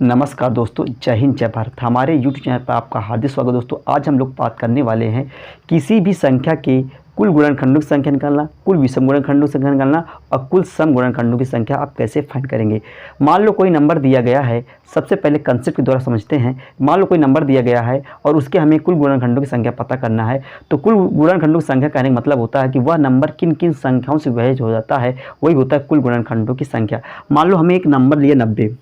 नमस्कार दोस्तों, जय हिंद जय भारत। हमारे YouTube चैनल पर आपका हार्दिक स्वागत। दोस्तों आज हम लोग बात करने वाले हैं किसी भी संख्या के कुल गुणनखंडों की संख्या निकालना, कुल विषम गुणनखंडों की संख्या निकालना और कुल सम गुणनखंडों की संख्या आप कैसे फाइंड करेंगे। मान लो कोई नंबर दिया गया है, सबसे पहले कंसेप्ट के द्वारा समझते हैं। मान लो कोई नंबर दिया गया है और उसके हमें कुल गुणनखंडों की संख्या पता करना है। तो कुल गुणनखंडों की संख्या कहने का मतलब होता है कि वह नंबर किन किन संख्याओं से विभाजित हो जाता है, वही होता है कुल गुणनखंडों की संख्या। मान लो हमें एक नंबर लिया 90।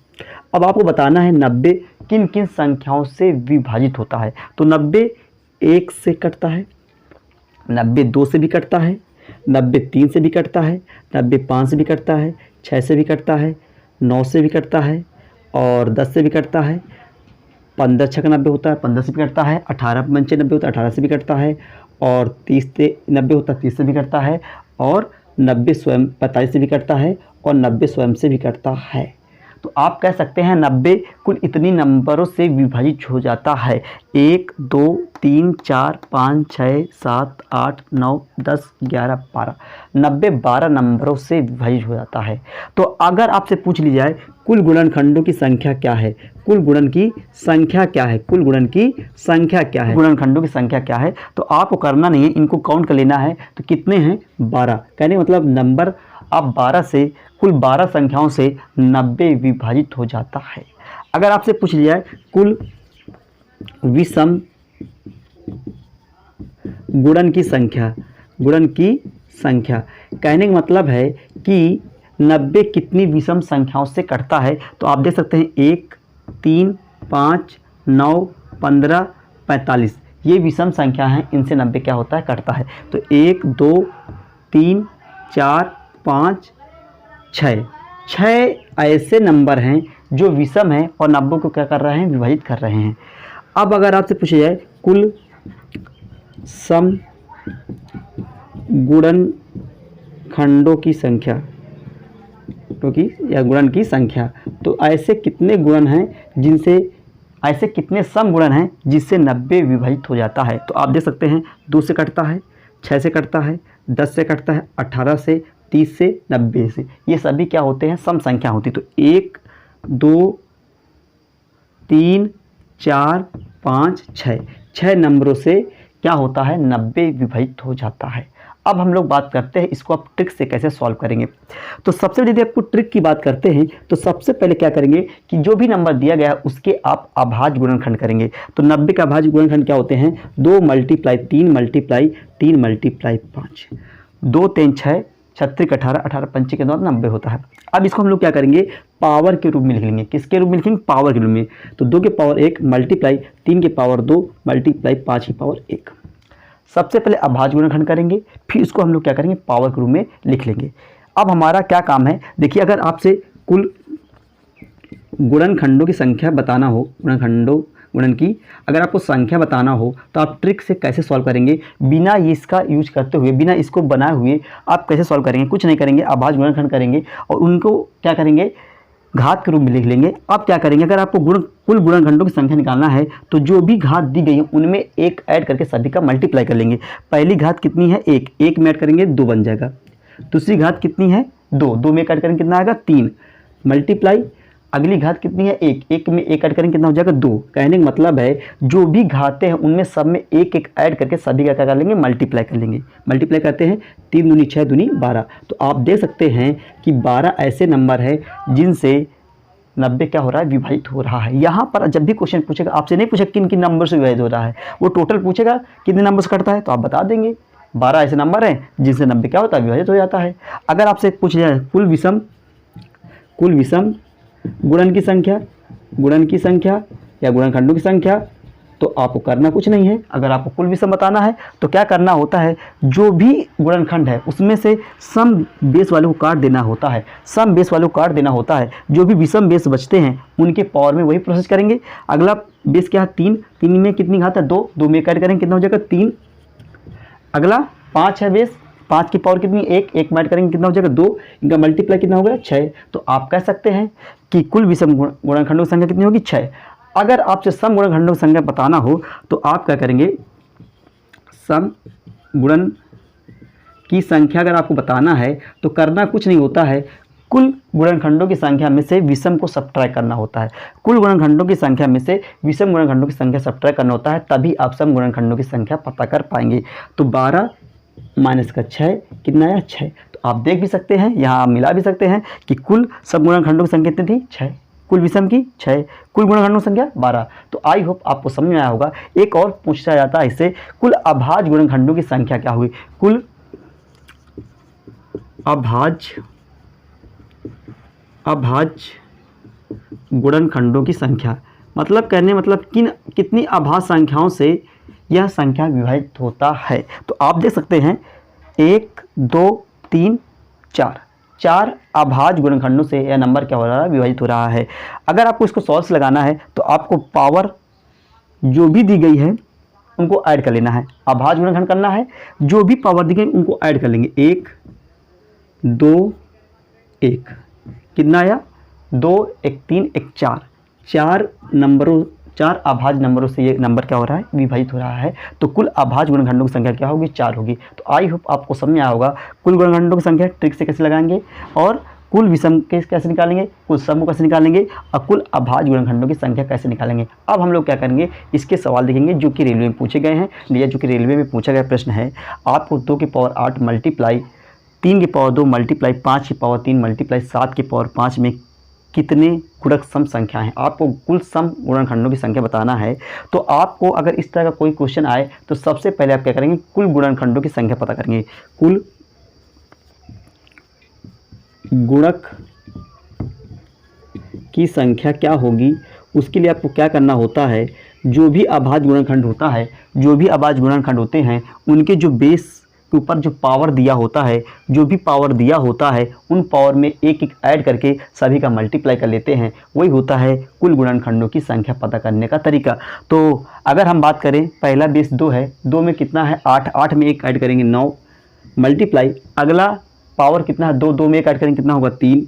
अब आपको बताना है 90 किन किन संख्याओं से विभाजित होता है। तो 90 1 से कटता है, 90 2 से भी कटता है, 90 3 से भी कटता है, 90 5 से भी कटता है, 6 से भी कटता है, 9 से भी कटता है और 10 से भी कटता है। 15 6 90 होता है, 15 से भी कटता है। 18 5 90 होता है, 18 से भी कटता है और 30 से 90 होता है, 30 से भी कटता है और 90 स्वयं 45 से भी कटता है और 90 स्वयं से भी कटता है। तो आप कह सकते हैं 90 कुल इतनी नंबरों से विभाजित हो जाता है। 1 2 3 4 5 6 7 8 9 10 11 12 90 12 नंबरों से विभाजित हो जाता है। तो अगर आपसे पूछ ली जाए कुल गुणनखंडों की संख्या क्या है, कुल गुणन की संख्या क्या है, कुल गुणन की संख्या क्या है, गुणनखंडों की संख्या क्या है, तो आपको करना नहीं है, इनको काउंट कर लेना है। तो कितने हैं? 12। कहने का मतलब नंबर आप 12 से कुल 12 संख्याओं से 90 विभाजित हो जाता है। अगर आपसे पूछ लिया है कुल विषम गुणन की संख्या, गुणन की संख्या कहने का मतलब है कि 90 कितनी विषम संख्याओं से कटता है। तो आप देख सकते हैं 1 3 5 9 15 45 ये विषम संख्या हैं, इनसे 90 क्या होता है? कटता है। तो 1 2 3 4 5 6 ऐसे नंबर हैं जो विषम हैं और 90 को क्या कर रहे हैं? विभाजित कर रहे हैं। अब अगर आपसे पूछा जाए कुल सम गुणनखंडों की संख्या, क्योंकि या गुणन की संख्या, तो ऐसे कितने गुणन हैं जिनसे, ऐसे कितने सम गुणन हैं जिससे 90 विभाजित हो जाता है। तो आप देख सकते हैं 2 से कटता है, 6 से कटता है, 10 से कटता है, 18 से, 30 से, 90 से, ये सभी क्या होते हैं? सम संख्या होती। तो 1 2 3 4 5 6 नंबरों से क्या होता है? 90 विभाजित हो जाता है। अब हम लोग बात करते हैं इसको आप ट्रिक से कैसे सॉल्व करेंगे। तो सबसे यदि आपको ट्रिक की बात करते हैं तो सबसे पहले क्या करेंगे कि जो भी नंबर दिया गया है उसके आप अभाज्य गुणनखंड करेंगे। तो 90 का अभाज्य गुणनखंड क्या होते हैं? 2 × 3 × 3 × 5, 2 3 6 36 18 18 5 के द्वारा 90 होता है। अब इसको हम लोग क्या करेंगे? पावर के रूप में लिख लेंगे। किसके रूप में लिखेंगे? पावर के रूप में। तो 2 की पावर 1 मल्टीप्लाई 3 की पावर 2 मल्टीप्लाई 5 की पावर 1। सबसे पहले अभाज्य गुणनखंड करेंगे, फिर इसको हम लोग क्या करेंगे? पावर के रूप में लिख लेंगे। अब हमारा क्या काम है? देखिए, अगर आपसे कुल गुणनखंडों की संख्या बताना हो, गुणन की अगर आपको संख्या बताना हो तो आप ट्रिक से कैसे सॉल्व करेंगे? बिना इसका यूज करते हुए, बिना इसको बनाए हुए आप कैसे सॉल्व करेंगे? कुछ नहीं करेंगे, अभाज्य गुणनखंड करेंगे और उनको क्या करेंगे? घात के रूप में लिख लेंगे। अब क्या करेंगे? अगर आपको कुल गुणनखंडों की संख्या निकालना है तो जो भी घात दी गई है उनमें 1 ऐड करके सभी का मल्टीप्लाई कर लेंगे। पहली घात कितनी है? 1, 1 में ऐड करेंगे 2 बन जाएगा। दूसरी घात कितनी है? 2, 2 में ऐड करेंगे कितना आएगा? 3 मल्टीप्लाई। अगली घात कितनी है? 1, 1 में 1 ऐड करेंगे कितना हो जाएगा? 2। कहने का मतलब है जो भी घातें हैं उनमें सब में 1 1 ऐड करके सभी का क्या कर लेंगे? मल्टीप्लाई कर लेंगे। मल्टीप्लाई करते हैं 3 दूनी 6 दूनी 12। तो आप देख सकते हैं कि 12 ऐसे नंबर है जिनसे 90 क्या हो रहा है? विभाजित हो रहा है। यहाँ पर जब भी क्वेश्चन पूछेगा आपसे नहीं पूछेगा किन किन नंबर से विभाजित हो रहा है, वो टोटल पूछेगा कितने नंबर से कटता है, तो आप बता देंगे 12 ऐसे नंबर हैं जिनसे 90 क्या होता है? विभाजित हो जाता है। अगर आपसे पूछ जाए कुल विषम गुणन की संख्या या गुणनखंडों की संख्या, तो आपको करना कुछ नहीं है। अगर आपको कुल विषम बताना है तो क्या करना होता है? जो भी गुणनखंड है उसमें से सम बेस वाले को काट देना होता है। सम बेस वाले को काट देना होता है। जो भी विषम बेस बचते हैं उनके पावर में वही प्रोसेस करेंगे। अगला बेस क्या है? 3, 3 में कितनी घात है? 2, 2 में ऐड करेंगे कितना हो जाएगा? 3। अगला 5 है बेस, 5 की पावर कितनी? 1, 1 में ऐड करेंगे कितना हो जाएगा? 2। इनका मल्टीप्लाई कितना हो गया? 6। तो आप कह सकते हैं कि कुल विषम गुणनखंडों की संख्या कितनी होगी? 6। अगर आपसे सम गुणनखंडों की संख्या बताना हो तो आप क्या करेंगे? सम गुणन की संख्या अगर आपको बताना है तो करना कुछ नहीं होता है, कुल गुणनखंडों की संख्या में से विषम को सब्ट्रैक्ट करना होता है। कुल गुणनखंडों की संख्या में से विषम गुणनखंडों की संख्या सब्ट्रैक्ट करना होता है, तभी आप सम गुणनखंडों की संख्या पता कर पाएंगे। तो 12 माइनस का 6 कितना आया 6। तो आप देख भी सकते हैं, यहाँ आप मिला भी सकते हैं कि कुल सब गुणनखंडों की संख्या कितनी थी 6, कुल विषम की 6, कुल गुणनखंडों की संख्या 12। तो आई होप आपको समझ में आया होगा। एक और पूछा जाता है इससे, कुल अभाज्य गुणनखंडों की संख्या क्या हुई। कुल अभाज्य गुणनखंडों की संख्या मतलब कितनी अभाज्य संख्याओं से यह संख्या विभाजित होता है। तो आप देख सकते हैं 1 2 3 4 4 अभाज्य गुणनखंडों से यह नंबर क्या हो रहा है, विभाजित हो रहा है। अगर आपको इसको सॉल्व लगाना है तो आपको पावर जो भी दी गई है उनको ऐड कर लेना है, अभाज्य गुणनखंड करना है, जो भी पावर दी गई उनको ऐड कर लेंगे। 1 2 1 कितना आया 2 1 3 1 4 4 अभाज्य नंबरों से ये नंबर क्या हो रहा है, विभाजित हो रहा है। तो कुल अभाज्य गुणनखंडों की संख्या क्या होगी 4 होगी। तो आई होप आपको समझ में आया होगा कुल गुणनखंडों की संख्या ट्रिक से कैसे लगाएंगे, और कुल विषम के कैसे निकालेंगे, कुल सम को कैसे निकालेंगे, और कुल अभाज्य गुणनखंडों की संख्या कैसे निकालेंगे। अब हम लोग क्या करेंगे, इसके सवाल देखेंगे जो कि रेलवे में पूछे गए हैं। या जो कि रेलवे में पूछा गया प्रश्न है, आपको 2 की पावर 8 मल्टीप्लाई 3 की पावर 2 मल्टीप्लाई 5 की पावर 3 मल्टीप्लाई 7 की पावर 5 में कितने गुणक सम संख्या हैं, आपको कुल सम गुणनखंडों की संख्या बताना है। तो आपको अगर इस तरह का कोई क्वेश्चन आए तो सबसे पहले आप क्या करेंगे, कुल गुणनखंडों की संख्या पता करेंगे। कुल गुणक की संख्या क्या होगी, उसके लिए आपको क्या करना होता है, जो भी अभाज्य गुणनखंड होता है, जो भी अभाज्य गुणनखंड होते हैं उनके जो बेस के ऊपर जो पावर दिया होता है, जो भी पावर दिया होता है उन पावर में एक एक ऐड करके सभी का मल्टीप्लाई कर लेते हैं, वही होता है कुल गुणनखंडों की संख्या पता करने का तरीका। तो अगर हम बात करें, पहला बेस 2 है, 2 में कितना है 8, 8 में एक ऐड करेंगे 9 मल्टीप्लाई अगला पावर कितना है 2, 2 में एक ऐड करेंगे कितना होगा 3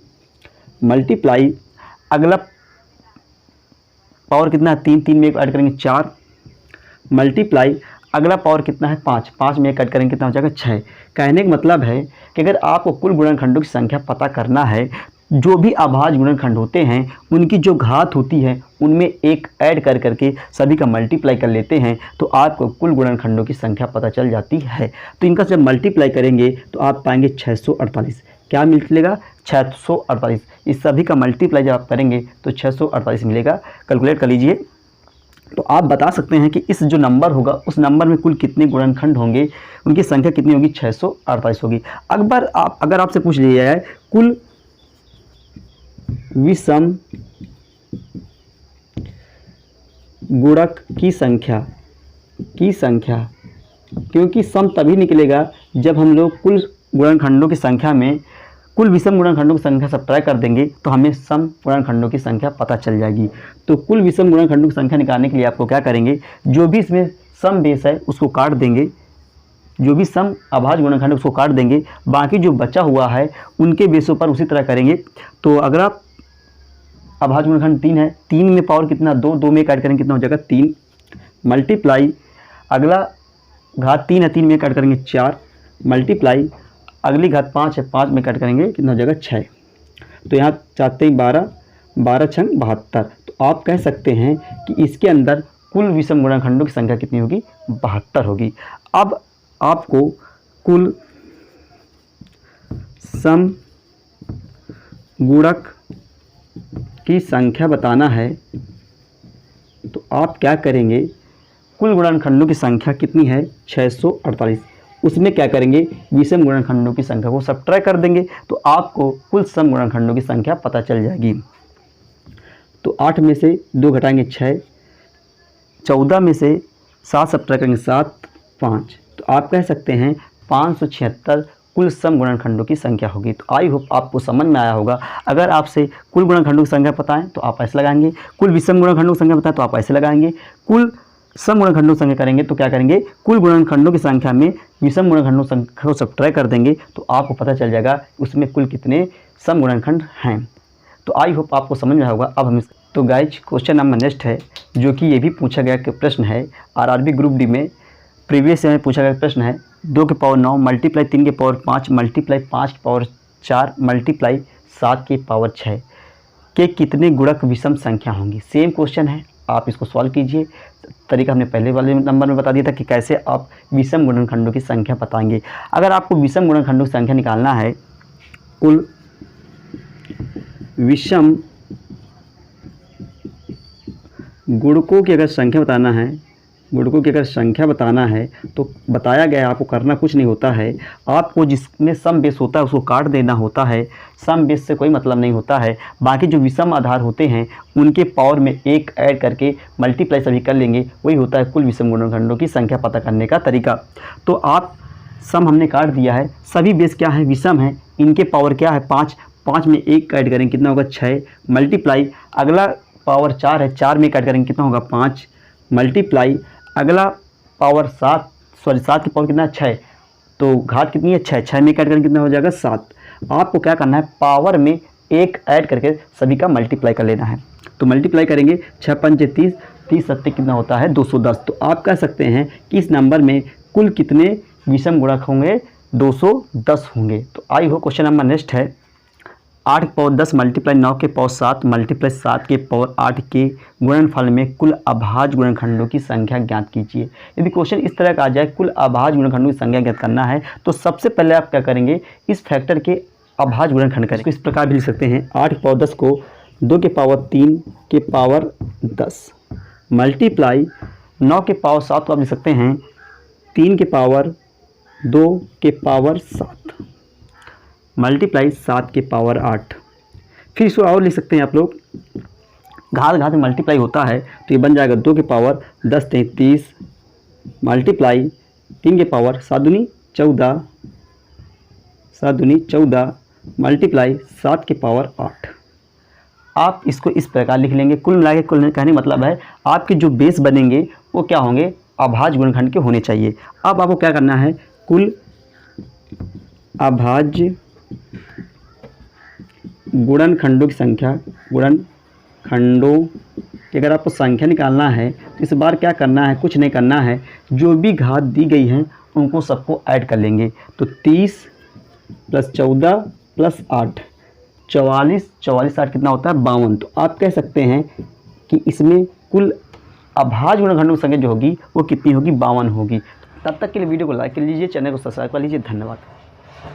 मल्टीप्लाई अगला पावर कितना है 3, 3 में एक ऐड करेंगे 4 मल्टीप्लाई अगला पावर कितना है 5, 5 में कट करेंगे कितना हो जाएगा 6। कहने का मतलब है कि अगर आपको कुल गुणनखंडों की संख्या पता करना है, जो भी अभाज्य गुणनखंड होते हैं उनकी जो घात होती है उनमें एक ऐड कर करके सभी का मल्टीप्लाई कर लेते हैं, तो आपको कुल गुणनखंडों की संख्या पता चल जाती है। तो इनका जब मल्टीप्लाई करेंगे तो आप पाएंगे 648। क्या मिलेगा 648। इस सभी का मल्टीप्लाई जब आप करेंगे तो 648 मिलेगा। कैलकुलेट कर लीजिए। तो आप बता सकते हैं कि इस जो नंबर होगा उस नंबर में कुल कितने गुणनखंड होंगे, उनकी संख्या कितनी होगी 648 होगी। अगर आपसे पूछ लिया जाए कुल विषम गुणक की संख्या क्योंकि सम तभी निकलेगा जब हम लोग कुल गुणनखंडों की संख्या में कुल विषम गुणनखंडों की संख्या सब्ट्रैक्ट कर देंगे तो हमें सम गुणनखंडों की संख्या पता चल जाएगी। तो कुल विषम गुणनखंडों की संख्या निकालने के लिए आपको क्या करेंगे, जो भी इसमें सम बेस है उसको काट देंगे, जो भी सम अभाज्य गुणनखंड उसको काट देंगे, बाकी जो बचा हुआ है उनके बेसों पर उसी तरह करेंगे। तो अगर आप अभाज्य गुणनखंड 3 है, 3 में पावर कितना 2, 2 में काट करेंगे कितना हो जाएगा 3 मल्टीप्लाई अगला घात 3 है, 3 में काट करेंगे 4 मल्टीप्लाई अगली घात 5 है, 5 में कट करेंगे कितना हो जाएगा 6। तो यहाँ चाहते हैं 12, 12 छंग 72। तो आप कह सकते हैं कि इसके अंदर कुल विषम गुणनखंडों की संख्या कितनी होगी 72 होगी। अब आपको कुल सम गुणक की संख्या बताना है, तो आप क्या करेंगे, कुल गुणनखंडों की संख्या कितनी है 648, उसमें क्या करेंगे विषम गुणनखंडों की संख्या को सब्ट्रैक्ट कर देंगे तो आपको कुल सम गुणनखंडों की संख्या पता चल जाएगी। तो 8 में से 2 घटाएंगे 6, 14 में से 7 सब्ट्रैक्ट करेंगे 7, 5। तो आप कह सकते हैं 576 कुल सम गुणनखंडों की संख्या होगी। तो आई होप आपको समझ में आया होगा। अगर आपसे कुल गुणनखंडों की संख्या पता है तो आप ऐसे लगाएंगे, कुल विषम गुणनखंडों की संख्या पता है तो आप ऐसे लगाएंगे, कुल सम गुणनखंडों की संख्या करेंगे तो क्या करेंगे, कुल गुणनखंडों की संख्या में विषम गुणनखंडों की संख्या को सब्ट्रैक्ट कर देंगे तो आपको पता चल जाएगा उसमें कुल कितने सम गुणनखंड हैं। तो आई होप आपको समझ में आया होगा। अब हम तो गाइज क्वेश्चन नंबर नेक्स्ट है, जो कि ये भी पूछा गया कि प्रश्न है आरआरबी ग्रुप डी में प्रीवियस ईयर में पूछा गया प्रश्न है। 2 की पावर 9 मल्टीप्लाई 3 की पावर 5 मल्टीप्लाई 5 की पावर 4 मल्टीप्लाई 7 की पावर 6 के कितने गुणक विषम संख्या होंगी। सेम क्वेश्चन है, आप इसको सॉल्व कीजिए। तरीका हमने पहले वाले नंबर में बता दिया था कि कैसे आप विषम गुणनखंडों की संख्या बताएंगे। अगर आपको विषम गुणनखंडों की संख्या निकालना है, कुल विषम गुणकों की अगर संख्या बताना है, गुणकों की अगर संख्या बताना है तो बताया गया है, आपको करना कुछ नहीं होता है। आपको जिसमें सम बेस होता है उसको काट देना होता है, सम बेस से कोई मतलब नहीं होता है। बाकी जो विषम आधार होते हैं उनके पावर में 1 ऐड करके मल्टीप्लाई सभी कर लेंगे, वही होता है कुल विषम गुणनखंडों की संख्या पता करने का तरीका। तो आप सम हमने काट दिया है, सभी बेस क्या है, विषम है, इनके पावर क्या है 5, 5 में 1 ऐड करेंगे कितना होगा 6, मल्टीप्लाई अगला पावर 4 है, 4 में 1 ऐड करेंगे कितना होगा 5, मल्टीप्लाई अगला पावर 7 की पावर कितना है 6, तो घात कितनी है 6, 6 में 1 ऐड करेंगे कितना हो जाएगा 7। आपको क्या करना है, पावर में 1 ऐड करके सभी का मल्टीप्लाई कर लेना है। तो मल्टीप्लाई करेंगे 6 पंजे 30, 30 सत्ते कितना होता है 210। तो आप कह सकते हैं कि इस नंबर में कुल कितने विषम गुणक होंगे, 210 होंगे। तो आई हो क्वेश्चन नंबर नेक्स्ट है, 8 की पावर 10 मल्टीप्लाई 9 के पावर 7 मल्टीप्लाई 7 के पावर 8 के गुणनफल में कुल अभाज्य गुणनखंडों की संख्या ज्ञात कीजिए। यदि क्वेश्चन इस तरह का आ जाए, कुल अभाज्य गुणनखंडों की संख्या ज्ञात करना है, तो सबसे पहले आप क्या करेंगे, इस फैक्टर के अभाज्य गुणनखंड करेंगे। इस प्रकार भी लिख सकते हैं, 8 की पावर 10 को 2 के पावर 3 के पावर 10 मल्टीप्लाई 9 के पावर 7 को आप लिख सकते हैं 3 के पावर 2 के पावर 7 मल्टीप्लाई 7 के पावर 8। फिर इसको और लिख सकते हैं आप लोग, घात घात में मल्टीप्लाई होता है तो ये बन जाएगा 2 के पावर 10 30 मल्टीप्लाई 3 के पावर 7 दूनी 14 मल्टीप्लाई 7 के पावर 8। आप इसको इस प्रकार लिख लेंगे। कुल मिला के, कुल कहने मतलब है आपके जो बेस बनेंगे वो क्या होंगे, अभाज्य गुणनखंड के होने चाहिए। अब आपको क्या करना है, कुल अभाज्य गुणनखंडों की संख्या, गुणनखंडों की अगर आपको संख्या निकालना है तो इस बार क्या करना है, कुछ नहीं करना है, जो भी घात दी गई हैं उनको सबको ऐड कर लेंगे। तो 30 + 14 + 8 44, 8 कितना होता है 52। तो आप कह सकते हैं कि इसमें कुल अभाज्य गुणनखंडों की संख्या जो होगी वो कितनी होगी, 52 होगी। तब तक के लिए वीडियो को लाइक कर लीजिए, चैनल को सब्सक्राइब कर लीजिए। धन्यवाद।